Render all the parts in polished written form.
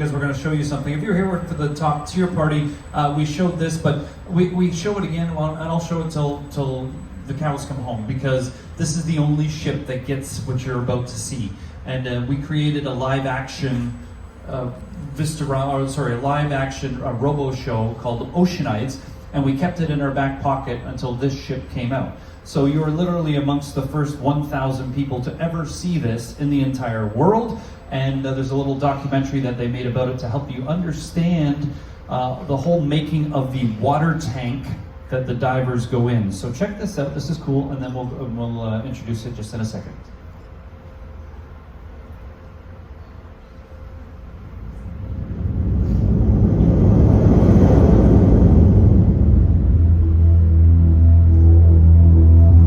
because we're going to show you something. If you're here for the top tier party, we showed this, but we show it again, and I'll show it till the cows come home, because this is the only ship that gets what you're about to see. And we created a live action robo show called Oceanides, and we kept it in our back pocket until this ship came out. So you're literally amongst the first 1,000 people to ever see this in the entire world. And there's a little documentary that they made about it to help you understand the whole making of the water tank that the divers go in. So check this out, this is cool, and then we'll introduce it just in a second.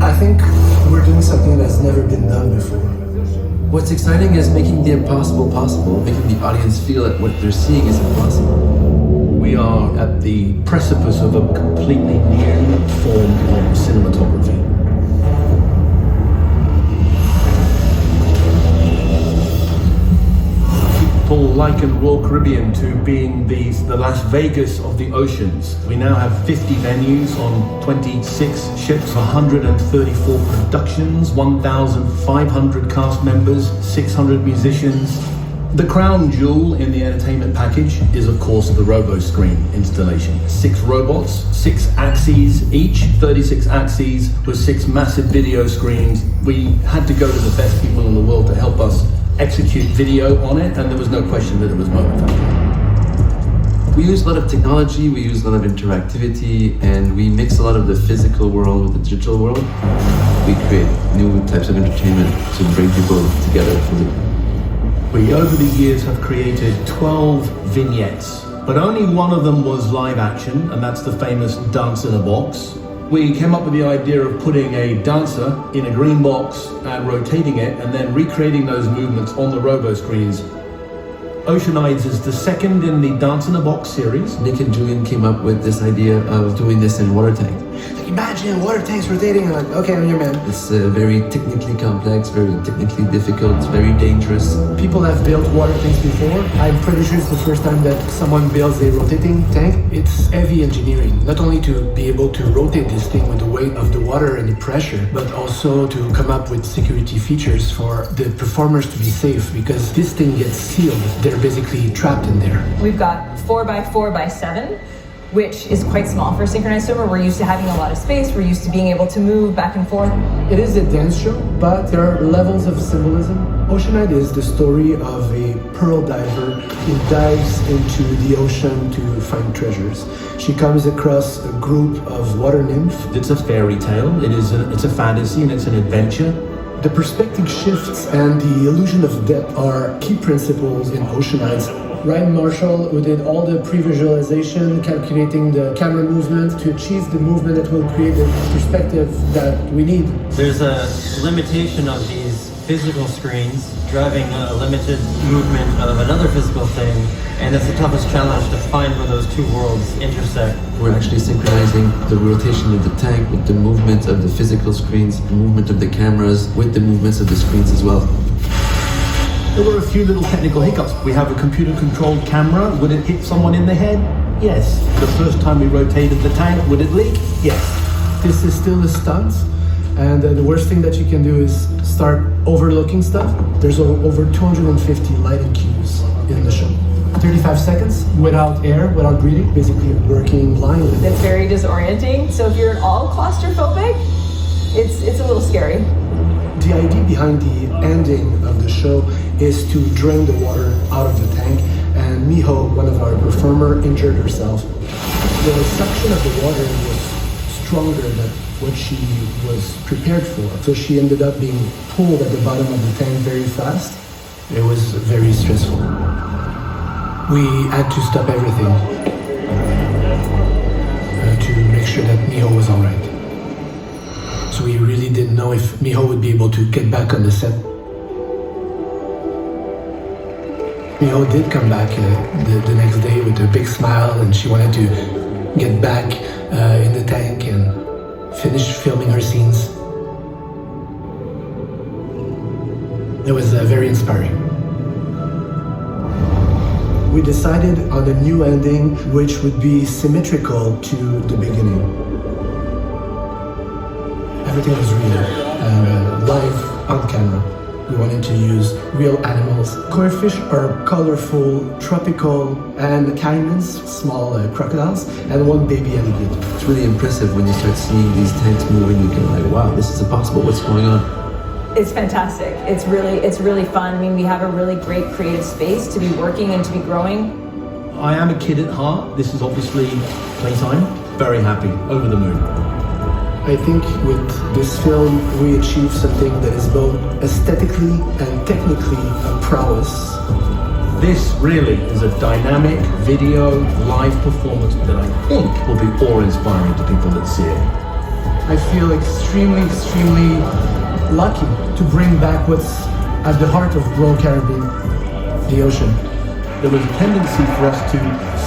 I think we're doing something that's never been done before. What's exciting is making the impossible possible, making the audience feel that what they're seeing is impossible. We are at the precipice of a completely new form of cinematography. People liken Royal Caribbean to being the Las Vegas of the oceans. We now have 50 venues on 26 ships, 134 productions, 1,500 cast members, 600 musicians. The crown jewel in the entertainment package is, of course, the RoboScreen installation. 6 robots, 6 axes each, 36 axes with 6 massive video screens. We had to go to the best people in the world to help us execute video on it, and there was no question that it was moment factory. We use a lot of technology, we use a lot of interactivity, and we mix a lot of the physical world with the digital world. We create new types of entertainment to bring people together for We, over the years, have created 12 vignettes, but only one of them was live action, and that's the famous dance in a box. We came up with the idea of putting a dancer in a green box and rotating it, and then recreating those movements on the robo screens. Oceanides is the second in the Dance in a Box series. Nick and Julian came up with this idea of doing this in water tank. Imagine water tanks rotating. I'm like, okay, I'm your man. It's very technically complex, very technically difficult, it's very dangerous. People have built water tanks before. I'm pretty sure it's the first time that someone builds a rotating tank. It's heavy engineering, not only to be able to rotate this thing with the weight of the water and the pressure, but also to come up with security features for the performers to be safe, because this thing gets sealed. They're basically trapped in there. We've got 4x4x7, which is quite small for a synchronized swimmer. We're used to having a lot of space. We're used to being able to move back and forth. It is a dance show, but there are levels of symbolism. Oceanide is the story of a pearl diver who dives into the ocean to find treasures. She comes across a group of water nymph. It's a fairy tale, it's a fantasy, and it's an adventure. The perspective shifts and the illusion of depth are key principles in Oceanides. Ryan Marshall, who did all the pre-visualization, calculating the camera movement to achieve the movement that will create the perspective that we need. There's a limitation of these physical screens driving a limited movement of another physical thing, and it's the toughest challenge to find where those two worlds intersect. We're actually synchronizing the rotation of the tank with the movement of the physical screens, the movement of the cameras with the movements of the screens as well. There were a few little technical hiccups. We have a computer-controlled camera. Would it hit someone in the head? Yes. The first time we rotated the tank, would it leak? Yes. This is still a stunt, and the worst thing that you can do is start overlooking stuff. There's over 250 lighting cues in the show. 35 seconds without air, without breathing, basically working blindly. It's very disorienting. So if you're at all claustrophobic, it's a little scary. The idea behind the ending of the show is to drain the water out of the tank, and Miho, one of our performers, injured herself. The suction of the water was stronger than what she was prepared for, so she ended up being pulled at the bottom of the tank very fast. It was very stressful. We had to stop everything to make sure that Miho was all right. So we really didn't know if Miho would be able to get back on the set. Miho did come back the next day with a big smile, and she wanted to get back in the tank and finish filming her scenes. It was very inspiring. we decided on a new ending which would be symmetrical to the beginning. Everything was real and live on camera. We wanted to use real animals. Koi fish are colorful, tropical, and caimans, small crocodiles, and one baby alligator. It's really impressive when you start seeing these tanks moving. You can like, wow, this is impossible. What's going on? It's fantastic. It's really fun. I mean, we have a really great creative space to be working and to be growing. I am a kid at heart. This is obviously playtime. Very happy, over the moon. I think with this film, we achieved something that is both aesthetically and technically a prowess. This really is a dynamic video live performance that I think will be awe-inspiring to people that see it. I feel extremely lucky to bring back what's at the heart of Royal Caribbean, the ocean. There was a tendency for us to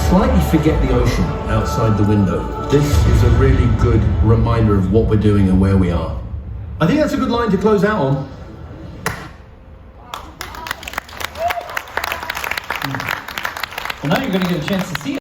slightly forget the ocean outside the window. This is a really good reminder of what we're doing and where we are. I think that's a good line to close out on. Well, now you're going to get a chance to see it.